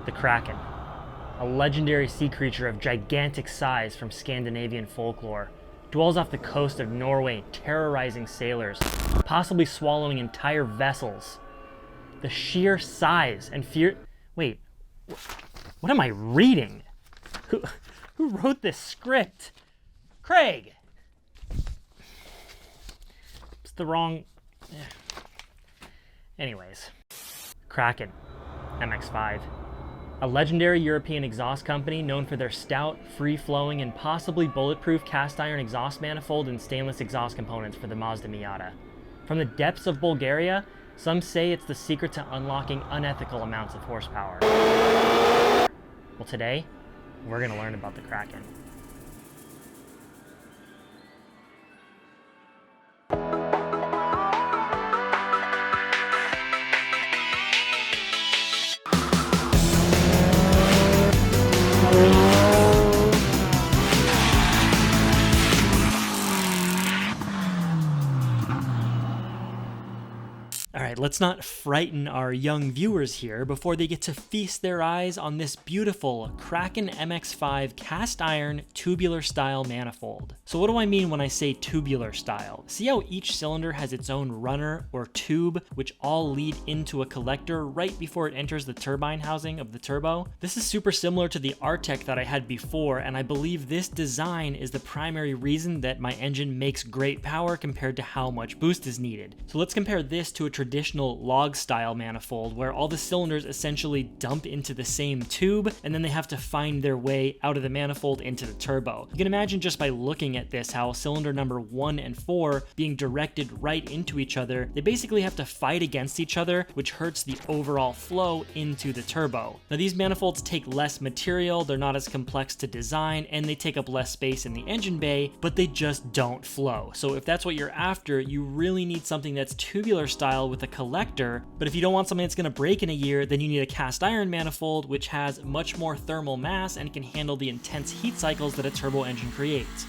The Kraken, a legendary sea creature of gigantic size from Scandinavian folklore, dwells off the coast of Norway, terrorizing sailors, possibly swallowing entire vessels. The sheer size and fear... Wait, what am I reading? Who wrote this script? Craig! It's the wrong... Anyways. Kraken MX5. A legendary European exhaust company known for their stout, free-flowing, and possibly bulletproof cast iron exhaust manifold and stainless exhaust components for the Mazda Miata. From the depths of Bulgaria, some say it's the secret to unlocking unethical amounts of horsepower. Well, today, we're going to learn about the Kraken. Alright, let's not frighten our young viewers here before they get to feast their eyes on this beautiful Kraken MX5 cast iron tubular style manifold. So what do I mean when I say tubular style? See how each cylinder has its own runner or tube, which all lead into a collector right before it enters the turbine housing of the turbo? This is super similar to the Artec that I had before, and I believe this design is the primary reason that my engine makes great power compared to how much boost is needed. So let's compare this to a traditional log style manifold where all the cylinders essentially dump into the same tube and then they have to find their way out of the manifold into the turbo. You can imagine just by looking at this how cylinder number 1 and 4 being directed right into each other, they basically have to fight against each other, which hurts the overall flow into the turbo. Now these manifolds take less material, they're not as complex to design, and they take up less space in the engine bay, but they just don't flow. So if that's what you're after, you really need something that's tubular style with a collector, but if you don't want something that's going to break in a year, then you need a cast iron manifold, which has much more thermal mass and can handle the intense heat cycles that a turbo engine creates.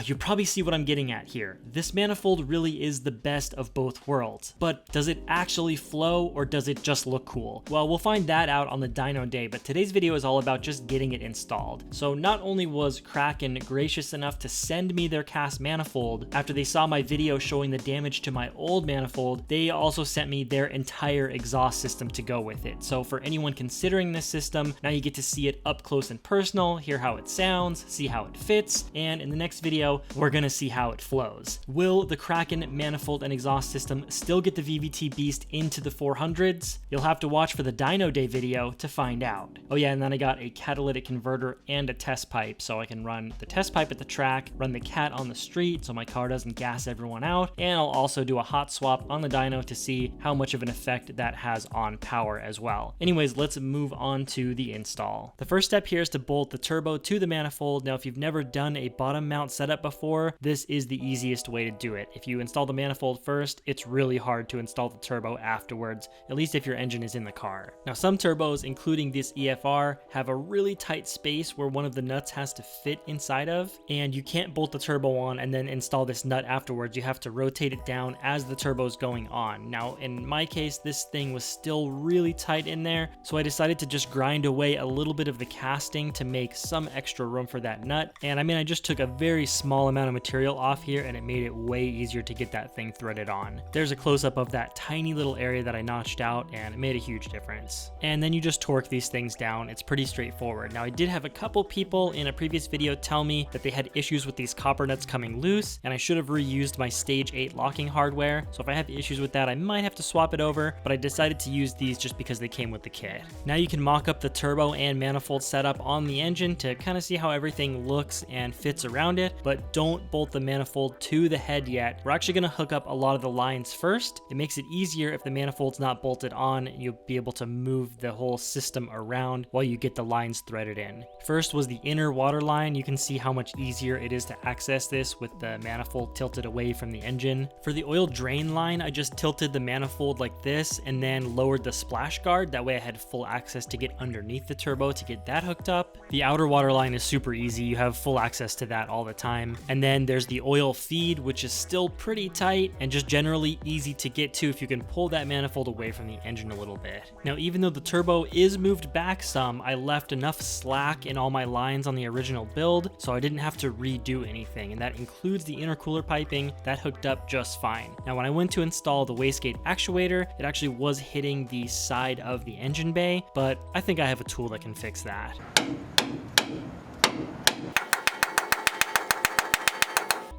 You probably see what I'm getting at here. This manifold really is the best of both worlds, but does it actually flow or does it just look cool? Well, we'll find that out on the dyno day, but today's video is all about just getting it installed. So not only was Kraken gracious enough to send me their cast manifold after they saw my video showing the damage to my old manifold, they also sent me their entire exhaust system to go with it. So for anyone considering this system, now you get to see it up close and personal, hear how it sounds, see how it fits, and in the next video, we're gonna see how it flows. Will the Kraken manifold and exhaust system still get the VVT beast into the 400s? You'll have to watch for the dyno day video to find out. Oh yeah, and then I got a catalytic converter and a test pipe, so I can run the test pipe at the track, run the cat on the street so my car doesn't gas everyone out, and I'll also do a hot swap on the dyno to see how much of an effect that has on power as well. Anyways, let's move on to the install. The first step here is to bolt the turbo to the manifold. Now if you've never done a bottom mount setup before, this is the easiest way to do it. If you install the manifold first, it's really hard to install the turbo afterwards, at least if your engine is in the car. Now some turbos, including this EFR, have a really tight space where one of the nuts has to fit inside of, and you can't bolt the turbo on and then install this nut afterwards. You have to rotate it down as the turbo's going on. Now in my case, this thing was still really tight in there, so I decided to just grind away a little bit of the casting to make some extra room for that nut. And I mean, I just took a very small amount of material off here and it made it way easier to get that thing threaded on. There's a close-up of that tiny little area that I notched out and it made a huge difference. And then you just torque these things down. It's pretty straightforward. Now I did have a couple people in a previous video tell me that they had issues with these copper nuts coming loose and I should have reused my stage 8 locking hardware. So if I have issues with that, I might have to swap it over, but I decided to use these just because they came with the kit. Now you can mock up the turbo and manifold setup on the engine to kind of see how everything looks and fits around it, but don't bolt the manifold to the head yet. We're actually going to hook up a lot of the lines first. It makes it easier if the manifold's not bolted on, and you'll be able to move the whole system around while you get the lines threaded in. First was the inner water line. You can see how much easier it is to access this with the manifold tilted away from the engine. For the oil drain line, I just tilted the manifold like this and then lowered the splash guard. That way I had full access to get underneath the turbo to get that hooked up. The outer water line is super easy. You have full access to that all the the time. And then there's the oil feed, which is still pretty tight and just generally easy to get to if you can pull that manifold away from the engine a little bit. Now, even though the turbo is moved back some, I left enough slack in all my lines on the original build, so I didn't have to redo anything, and that includes the intercooler piping. That hooked up just fine. Now, when I went to install the wastegate actuator, it actually was hitting the side of the engine bay, but I think I have a tool that can fix that.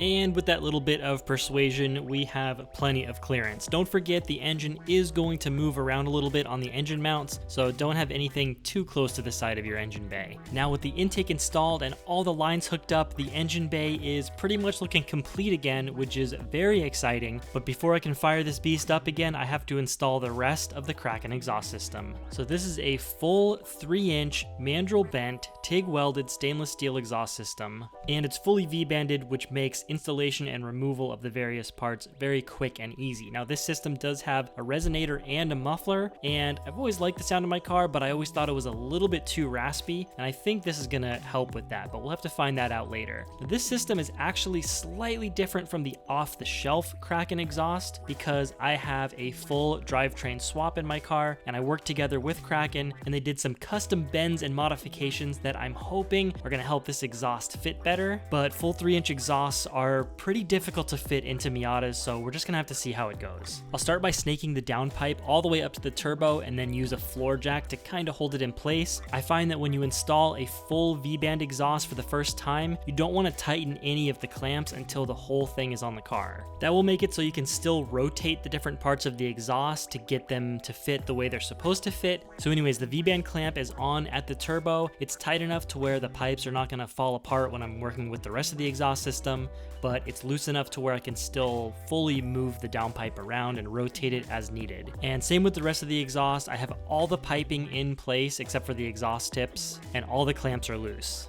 And with that little bit of persuasion, we have plenty of clearance. Don't forget the engine is going to move around a little bit on the engine mounts, so don't have anything too close to the side of your engine bay. Now with the intake installed and all the lines hooked up, the engine bay is pretty much looking complete again, which is very exciting. But before I can fire this beast up again, I have to install the rest of the Kraken exhaust system. So this is a full 3-inch mandrel bent, TIG welded stainless steel exhaust system, and it's fully V-banded, which makes installation and removal of the various parts very quick and easy. Now this system does have a resonator and a muffler, and I've always liked the sound of my car, but I always thought it was a little bit too raspy, and I think this is gonna help with that, but we'll have to find that out later. Now, this system is actually slightly different from the off-the-shelf Kraken exhaust because I have a full drivetrain swap in my car, and I worked together with Kraken, and they did some custom bends and modifications that I'm hoping are gonna help this exhaust fit better, but full 3-inch exhausts are pretty difficult to fit into Miatas, so we're just gonna have to see how it goes. I'll start by snaking the downpipe all the way up to the turbo and then use a floor jack to kind of hold it in place. I find that when you install a full V-band exhaust for the first time, you don't want to tighten any of the clamps until the whole thing is on the car. That will make it so you can still rotate the different parts of the exhaust to get them to fit the way they're supposed to fit. So anyways, the V-band clamp is on at the turbo. It's tight enough to where the pipes are not gonna fall apart when I'm working with the rest of the exhaust system, but it's loose enough to where I can still fully move the downpipe around and rotate it as needed. And same with the rest of the exhaust. I have all the piping in place except for the exhaust tips, and all the clamps are loose.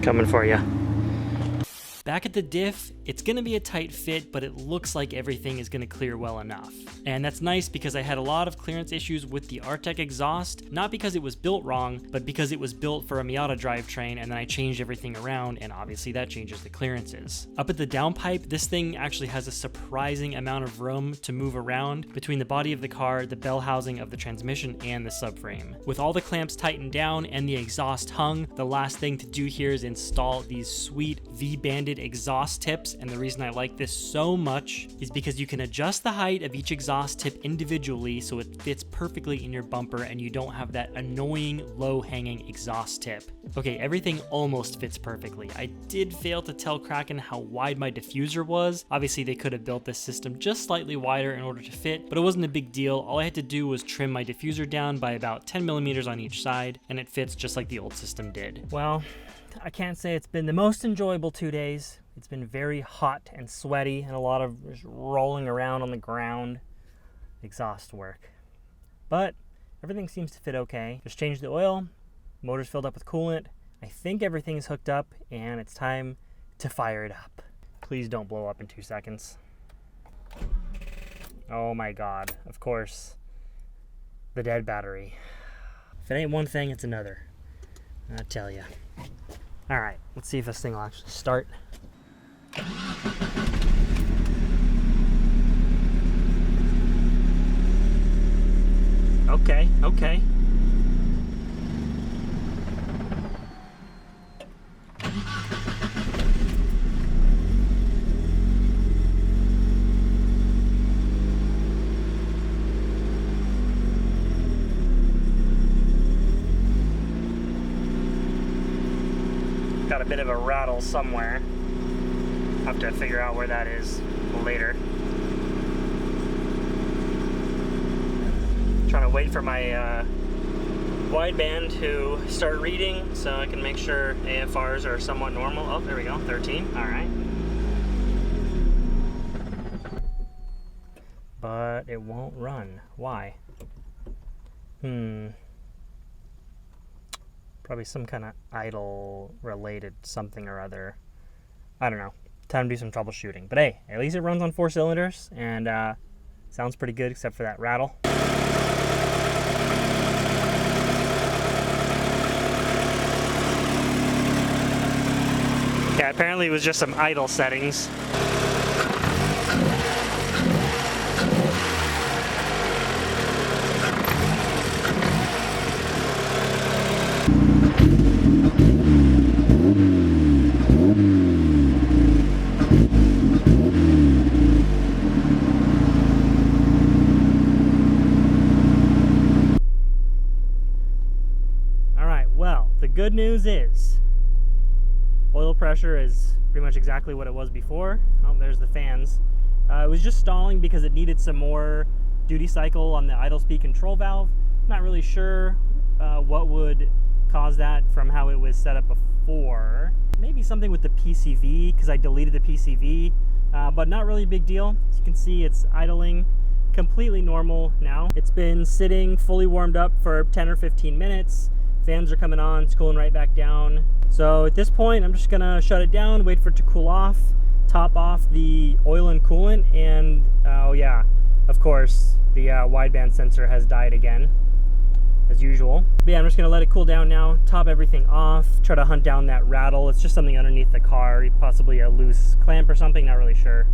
Coming for you. Back at the diff, it's gonna be a tight fit, but it looks like everything is gonna clear well enough. And that's nice because I had a lot of clearance issues with the Artec exhaust, not because it was built wrong, but because it was built for a Miata drivetrain, and then I changed everything around, and obviously that changes the clearances. Up at the downpipe, this thing actually has a surprising amount of room to move around between the body of the car, the bell housing of the transmission, and the subframe. With all the clamps tightened down and the exhaust hung, the last thing to do here is install these sweet V-banded exhaust tips, and the reason I like this so much is because you can adjust the height of each exhaust tip individually so it fits perfectly in your bumper and you don't have that annoying low-hanging exhaust tip. Okay, everything almost fits perfectly. I did fail to tell Kraken how wide my diffuser was. Obviously they could have built this system just slightly wider in order to fit, but it wasn't a big deal. All I had to do was trim my diffuser down by about 10 millimeters on each side, and it fits just like the old system did. Well, I can't say it's been the most enjoyable 2 days. It's been very hot and sweaty and a lot of just rolling around on the ground exhaust work. But everything seems to fit okay. Just changed the oil, motor's filled up with coolant. I think everything's hooked up and it's time to fire it up. Please don't blow up in 2 seconds. Oh my God, of course. The dead battery. If it ain't one thing, it's another. I tell ya. All right, let's see if this thing will actually start. Okay. Got a bit of a rattle somewhere. Have to figure out where that is later. Trying to wait for my wideband to start reading so I can make sure AFRs are somewhat normal. Oh, there we go, 13, all right. But it won't run, why? Probably some kind of idle related something or other. I don't know. Time to do some troubleshooting. But hey, at least it runs on 4 cylinders and sounds pretty good except for that rattle. Yeah, apparently it was just some idle settings. All right, well, the good news is oil pressure is pretty much exactly what it was before. Oh, there's the fans. It was just stalling because it needed some more duty cycle on the idle speed control valve. Not really sure what would cause that from how it was set up before. Maybe something with the PCV, because I deleted the PCV, but not really a big deal. As you can see, it's idling completely normal now. It's been sitting fully warmed up for 10 or 15 minutes. Fans are coming on, it's cooling right back down. So at this point, I'm just gonna shut it down, wait for it to cool off, top off the oil and coolant, and oh yeah, of course, the wideband sensor has died again, as usual. But yeah, I'm just gonna let it cool down now, top everything off, try to hunt down that rattle. It's just something underneath the car, possibly a loose clamp or something, not really sure.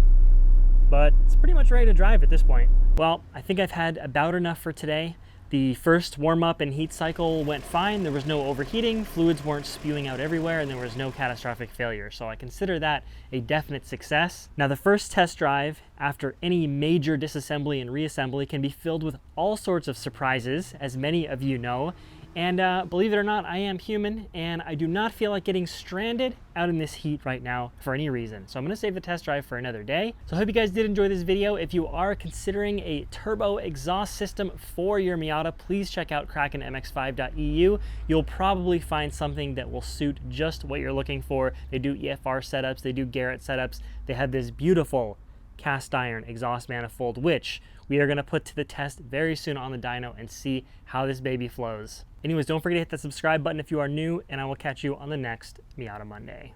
But it's pretty much ready to drive at this point. Well, I think I've had about enough for today. The first warm-up and heat cycle went fine. There was no overheating, fluids weren't spewing out everywhere, and there was no catastrophic failure. So I consider that a definite success. Now, the first test drive after any major disassembly and reassembly can be filled with all sorts of surprises, as many of you know. And believe it or not, I am human, and I do not feel like getting stranded out in this heat right now for any reason. So I'm gonna save the test drive for another day. So I hope you guys did enjoy this video. If you are considering a turbo exhaust system for your Miata, please check out Kraken MX5.eu. You'll probably find something that will suit just what you're looking for. They do EFR setups, they do Garrett setups. They have this beautiful cast iron exhaust manifold, which we are gonna put to the test very soon on the dyno and see how this baby flows. Anyways, don't forget to hit that subscribe button if you are new, and I will catch you on the next Miata Monday.